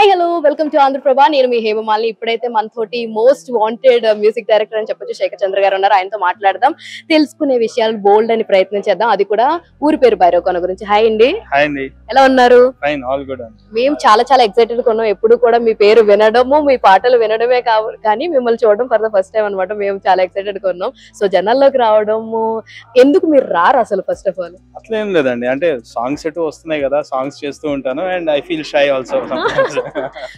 Hi hello welcome to Andhraprabha. నేను మీ హేమమాలిని. ఇప్పుడైతే మనతోటి మోస్ట్ వాంటెడ్ మ్యూజిక్ డైరెక్టర్ అని చెప్పొచ్చు శేఖర్ చంద్ర గారు ఉన్నారు. ఆయనతో మాట్లాడదాం, తెలుసుకునే విషయాలు బోల్డ్ అని ప్రయత్నం చేద్దాం. అది కూడా ఊరి పేరు భైరవకొండ గురించి. హాయ్ అండి. హాయ్ అండి. ఎలా ఉన్నారు? ఫైన్, ఆల్ గుడ్ అండి. మేము చాలా ఎక్సైటెడ్ గా ఉన్నాం. ఎప్పుడు కూడా మీ పేరు వినడము, మీ పాటలు వినడమే కానీ మిమ్మల్ని చూడడం ఫర్ ద ఫస్ట్ టైం అనమాట. మేము చాలా ఎక్సైటెడ్ గా ఉన్నాం. సో జనాల్లోకి రావడము ఎందుకు మీరు రారు అసలు? ఫస్ట్ ఆఫ్ ఆల్ అట్లేం లేదండి, అంటే సాంగ్స్ ఎటు వస్తున్నాయి కదా, సాంగ్స్ చేస్తూ ఉంటాను and I feel shy also.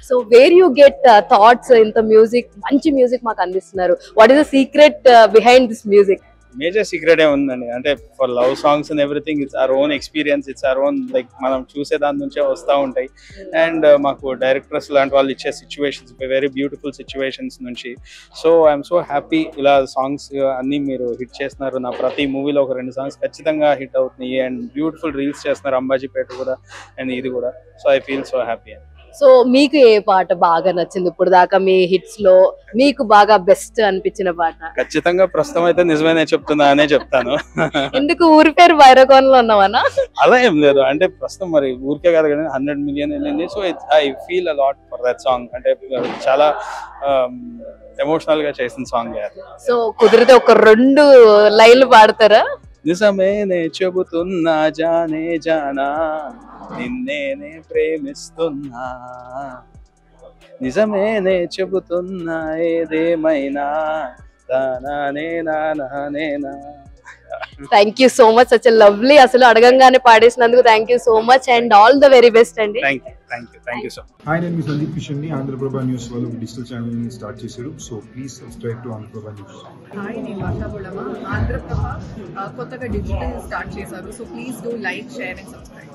So where you get thoughts? ఇంత మ్యూజిక్, మంచి మ్యూజిక్ మాకు అందిస్తున్నారు. What is the secret behind this music? Major secret ఏ ఉందండి, అంటే for love songs and everything it's our own experience, it's our own, like మనం చూసే దాని నుంచే వస్తూ ఉంటాయి. అండ్ మాకు డైరెక్టర్స్ లాంటి వాళ్ళు ఇచ్చే సిచ్యువేషన్స్, వెరీ బ్యూటిఫుల్ సిచ్యువేషన్స్ నుంచి. సో ఐఎమ్ సో హ్యాపీ ఇలా సాంగ్స్ అన్ని మీరు హిట్ చేస్తున్నారు. నా ప్రతి మూవీలో ఒక 2 సాంగ్స్ ఖచ్చితంగా హిట్ అవుతున్నాయి అండ్ బ్యూటిఫుల్ రీల్స్ చేస్తున్నారు, అంబాజీపేట కూడా అండ్ ఇది కూడా. So I feel so happy. So మీకు ఏ పాట బాగా నచ్చింది ఇప్పుడు దాకా మీ హిట్స్ లో? మీకు బాగా బెస్ట్ అనిపించిన పాట? ఖచ్చితంగా ప్రస్తుతం అయితే నిజమేనే చెప్తున్నా అనే చెప్తాను. ఎందుకు ఊరి పేరు భైరవకొండలో ఉన్నావనా? అలా ఏం లేదు, అంటే ప్రస్తుతం మరి ఊరికే కాదు కానీ 100 మిలియన్ వెళ్ళింది. So I feel a lot for that song. అంటే చాలా ఎమోషనల్ గా చేసిన సాంగ్. సో కుదిరితే ఒక 2 లైన్లు పాడతారా? నిజమేనే చెబుతున్నా జానే జానా, నిన్నేనే ప్రేమిస్తున్నా, నిజమేనే చెబుతున్నా ఏదేమైనా తానానే నానేనా. Thank you so much, such lovely. అసలు అడగంగానే పాడేసినందుకు thank you so much and all the very best అండి. Thank you so much. Hi, నేను మీ సందీప్ కిషన్ ని. ఆంధ్రప్రభ న్యూస్ వాళ్ళు డిజిటల్ ఛానల్ ని స్టార్ట్ చేశారు. So please subscribe to Andhra Prabha news. Hi, నేను భాషా బుడమ. ఆంధ్రప్రభ కొత్తగా డిజిటల్ స్టార్ట్ చేశారు. So please do like, share and subscribe.